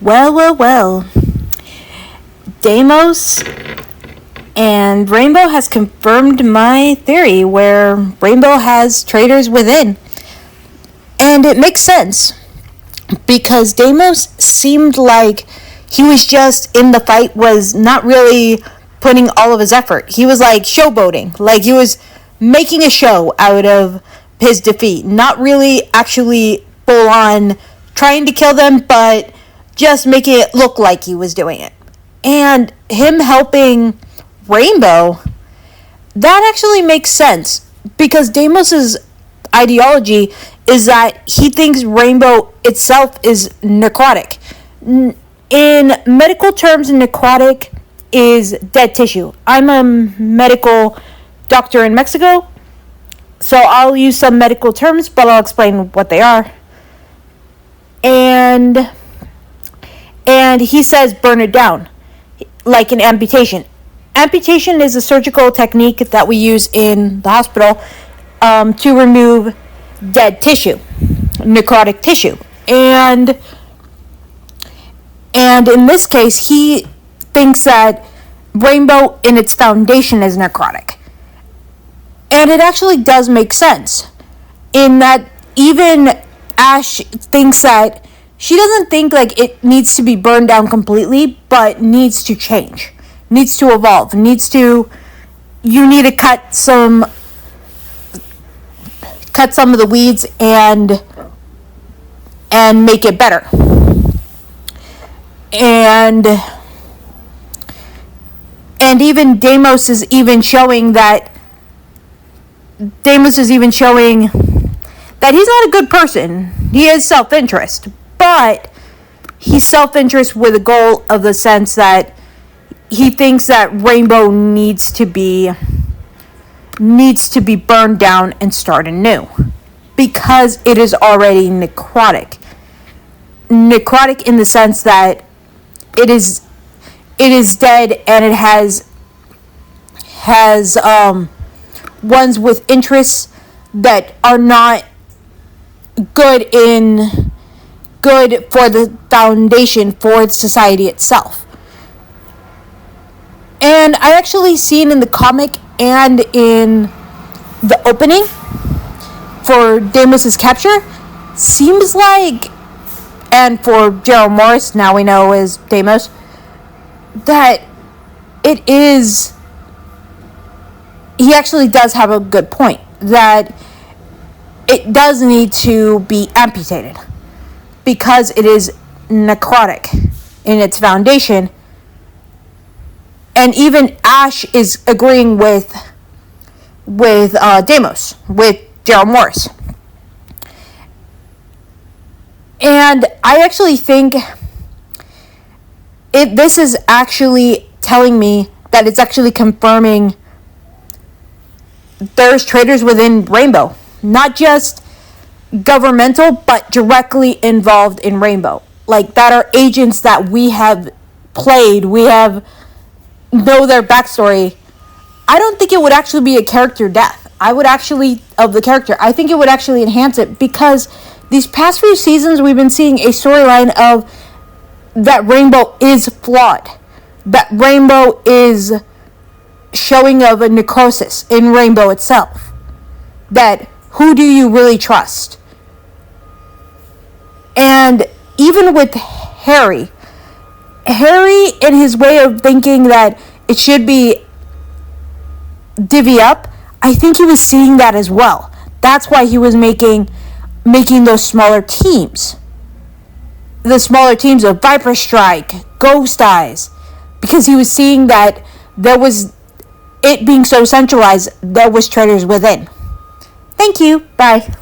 Well. Deimos and Rainbow has confirmed my theory where Rainbow has traitors within. And it makes sense because Deimos seemed like he was just in the fight, was not really putting all of his effort. He was like showboating, like he was making a show out of his defeat, not really actually full on trying to kill them, but just making it look like he was doing it. And him helping Rainbow, that actually makes sense because Deimos's ideology is that he thinks Rainbow itself is necrotic. In medical terms, necrotic is dead tissue. I'm a medical doctor in Mexico, so I'll use some medical terms, but I'll explain what they are. And he says burn it down, like an amputation. Amputation is a surgical technique that we use in the hospital to remove dead tissue, necrotic tissue. And in this case, he thinks that Rainbow in its foundation is necrotic. And it actually does make sense in that even Ash thinks that she doesn't think like it needs to be burned down completely, but needs to change, needs to evolve, you need to cut some of the weeds and make it better. And even Deimos is even showing that he's not a good person. He is self-interest, but he's self-interest with a goal of the sense that he thinks that Rainbow needs to be burned down and start anew because it is already necrotic. Necrotic in the sense that it is dead and it has ones with interests that are not good for the foundation, for society itself. And I actually seen in the comic and in the opening for Deimos' capture, seems like, and for Gerald Morris, now we know is Deimos, that it is, he actually does have a good point, that it does need to be amputated because it is necrotic in its foundation. And even Ash is agreeing with Deimos, with Gerald Morris. And I actually think this is actually telling me that it's actually confirming there's traitors within Rainbow. Not just governmental, but directly involved in Rainbow. Like, that are agents that we have played, know their backstory. I don't think it would actually be a character death. I think it would actually enhance it, because these past few seasons we've been seeing a storyline of that Rainbow is flawed. That Rainbow is showing of a necrosis in Rainbow itself. That who do you really trust? And even with Harry in his way of thinking that it should be divvy up, I think he was seeing that as well. That's why he was making those smaller teams. The smaller teams of Viper Strike, Ghost Eyes, because he was seeing that there was, it being so centralized, there was traitors within. Thank you. Bye.